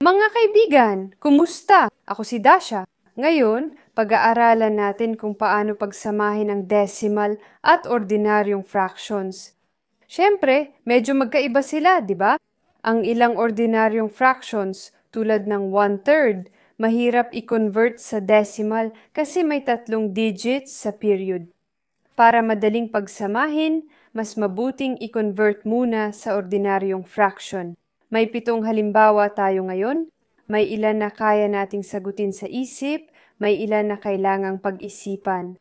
Mga kaibigan, kumusta? Ako si Dasha. Ngayon, pag-aaralan natin kung paano pagsamahin ang decimal at ordinaryong fractions. Siyempre, medyo magkaiba sila, di ba? Ang ilang ordinaryong fractions, tulad ng 1/3, mahirap i-convert sa decimal kasi may 3 digits sa period. Para madaling pagsamahin, mas mabuting i-convert muna sa ordinaryong fraction. May 7 halimbawa tayo ngayon. May ilan na kaya nating sagutin sa isip, may ilan na kailangang pag-isipan.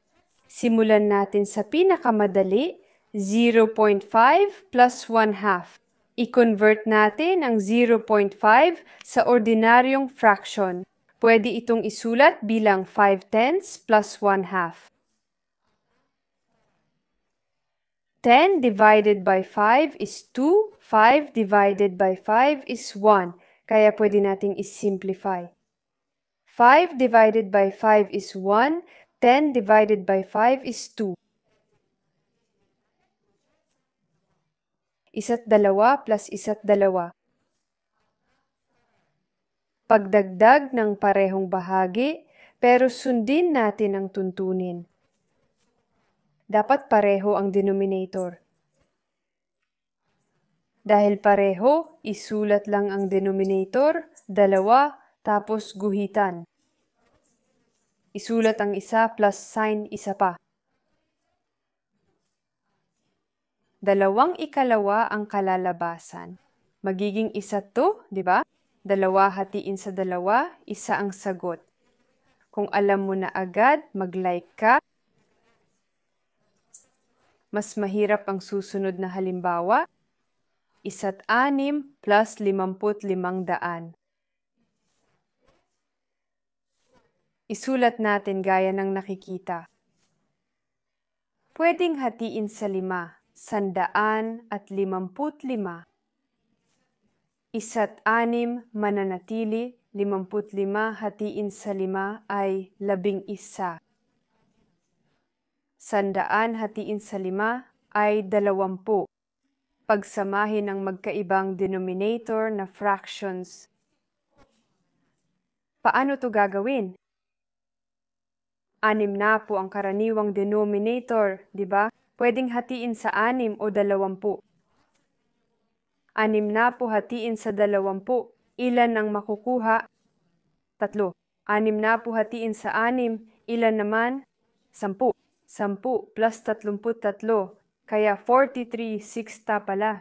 Simulan natin sa pinakamadali, 0.5 plus 1/2. I-convert natin ang 0.5 sa ordinaryong fraction. Pwede itong isulat bilang 5/10 plus 1/2. 10 divided by 5 is 2, 5 divided by 5 is 1, kaya pwede nating isimplify. 5 divided by 5 is 1, 10 divided by 5 is 2. Isa't dalawa plus isa't dalawa. Pagdagdag ng parehong bahagi, pero sundin natin ang tuntunin. Dapat pareho ang denominator. Dahil pareho, isulat lang ang denominator, 2, tapos guhitan. Isulat ang isa plus sign isa pa. 2 ikalawa ang kalalabasan. Magiging isa to, di ba? 2 hatiin sa 2, isa ang sagot. Kung alam mo na agad, mag-like ka. Mas mahirap ang susunod na halimbawa. 1/6 plus 55,000. Isulat natin gaya ng nakikita. Pwedeng hatiin sa 5, 155. 1/6 mananatili, 55 hatiin sa 5 ay 11. 100 hatiin sa 5 ay 20. Pagsamahin ang magkaibang denominator na fractions. Paano to gagawin? 6 na po ang karaniwang denominator, di ba? Pwedeng hatiin sa 6 o 20. 6 na po hatiin sa 20. Ilan ang makukuha? 3. 6 na po hatiin sa 6. Ilan naman? 10. 10 plus 33. Kaya 43 sixta pala.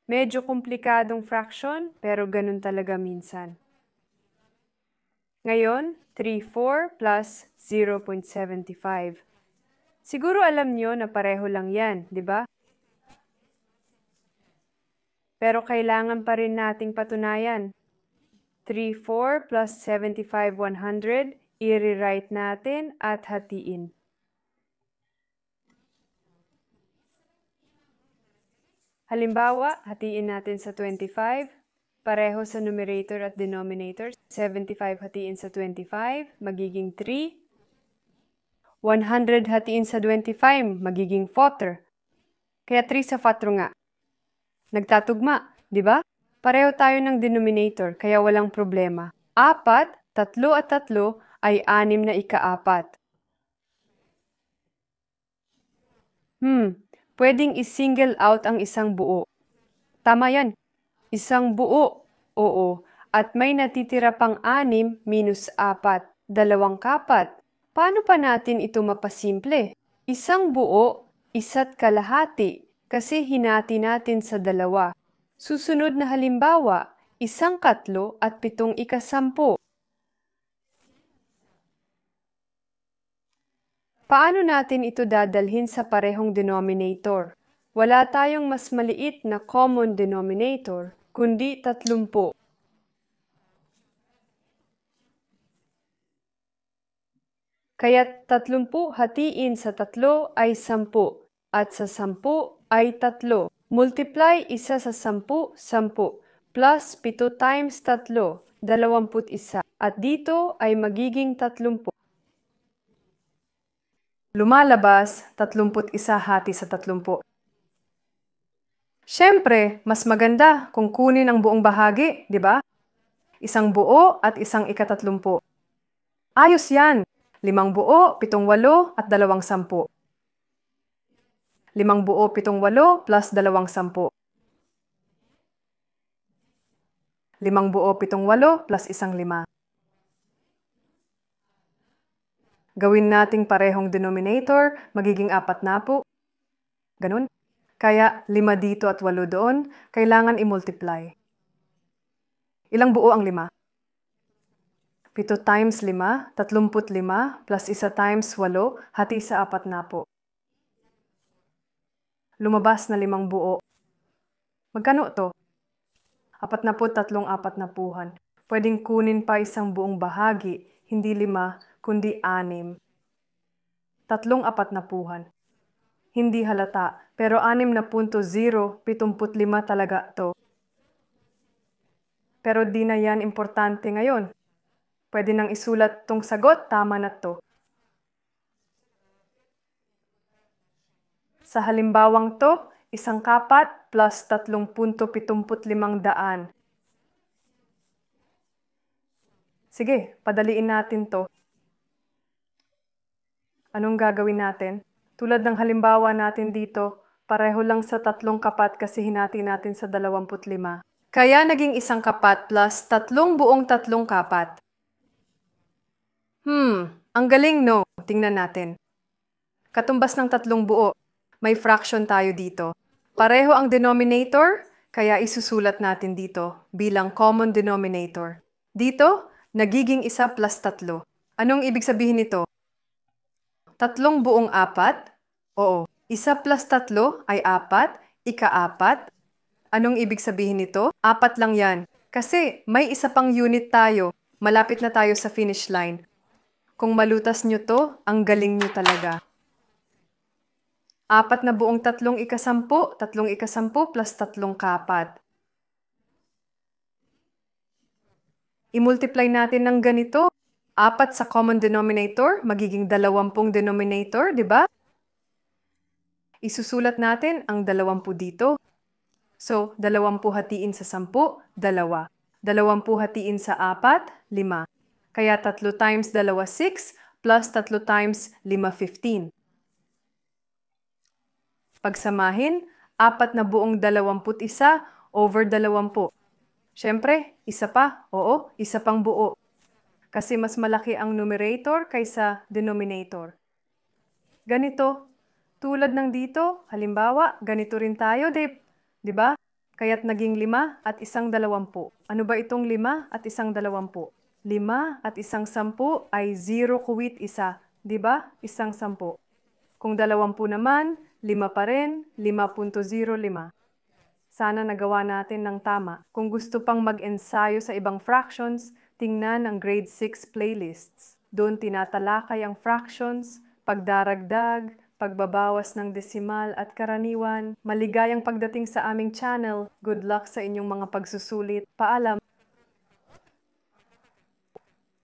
Medyo komplikadong fraction, pero ganun talaga minsan. Ngayon, 3/4 plus 0.75. Siguro alam nyo na pareho lang yan, di ba? Pero kailangan pa rin nating patunayan. 3/4 plus 75/100, i-rewrite natin at hatiin. Halimbawa, hatiin natin sa 25. Pareho sa numerator at denominator. 75 hatiin sa 25, magiging 3. 100 hatiin sa 25, magiging 4. Kaya 3 sa 4 nga. Nagtatugma, di ba? Pareho tayo ng denominator, kaya walang problema. 4, 3 at 3 ay 6 na ika-4. Pwedeng i-single out ang isang buo. Tama yan. Isang buo. Oo. At may natitira pang 6 minus 4. 2 kapat. Paano pa natin ito mapasimple? Isang buo, 1 kalahati, kasi hinati natin sa 2. Susunod na halimbawa, 1 katlo at 7 ika-10. Paano natin ito dadalhin sa parehong denominator? Wala tayong mas maliit na common denominator, kundi 30. Kaya 30 hatiin sa 3 ay 10, at sa 10 ay 3. Multiply isa sa 10, 10, plus 7 times 3, 21. At dito ay magiging 30. Lumalabas, 31 hati sa 30. Siyempre, mas maganda kung kunin ang buong bahagi, di ba? Isang buo at isang ika-30. Ayos yan! 5 buo, 7 walo at 2 10. 5 buo, 7 walo plus 2 10. 5 buo, 7 walo plus 1 5. Gawin nating parehong denominator, magiging 4 na po. Ganun. Kaya 5 dito at 8 doon, kailangan i-multiply. Ilang buo ang 5? 7 times 5, 35 plus 1 times 8, hati sa 4 na po. Lumabas na 5 buo. Magkano to? 43 apatnapuhan. Pwedeng kunin pa isang buong bahagi, hindi 5, kundi 6. 3 apatnapuhan. Hindi halata, pero 6.075 talaga to. Pero di na yan importante ngayon. Pwede nang isulat tong sagot, tama na to. Sa halimbawang to, isang kapat plus 3.75. Sige, padaliin natin to. Anong gagawin natin? Tulad ng halimbawa natin dito, pareho lang sa 3 kapat kasi hinati natin sa 25. Kaya naging isang kapat plus 3 buong 3 kapat. Ang galing no? Tingnan natin. Katumbas ng 3 buo, may fraction tayo dito. Pareho ang denominator, kaya isusulat natin dito bilang common denominator. Dito, nagiging 1 plus 3. Anong ibig sabihin nito? 3 buong 4? Oo. 1 plus 3 ay 4, ika-4. Anong ibig sabihin nito? 4 lang yan. Kasi may isa pang unit tayo. Malapit na tayo sa finish line. Kung malutas nyo to, ang galing nyo talaga. 4 na buong 3 ika-10, 3 ika-10 plus 3 kapat. I-multiply natin ng ganito. 4 sa common denominator, magiging 20 denominator, di ba? Isusulat natin ang 20 dito. So, 20 hatiin sa 10, 2. 20 hatiin sa 4, 5. Kaya 3 times 2, 6, plus 3 times 5, 15. Pagsamahin, 4 na buong 21 over 20. Siyempre, isa pa. Oo, isa pang buo. Kasi mas malaki ang numerator kaysa denominator. Ganito. Tulad ng dito, halimbawa, ganito rin tayo, di ba? Kaya't naging 5 at isang 20. Ano ba itong 5 at isang 20? 5 at isang 10 ay 0 kuwit isa, di ba? Isang 10. Kung 20 naman, 5 pa rin, 5.05. Sana nagawa natin ng tama. Kung gusto pang mag-ensayo sa ibang fractions, tingnan ang grade 6 playlists. Doon tinatalakay ang fractions, pagdaragdag, pagbabawas ng desimal at karaniwan. Maligayang pagdating sa aming channel. Good luck sa inyong mga pagsusulit. Paalam!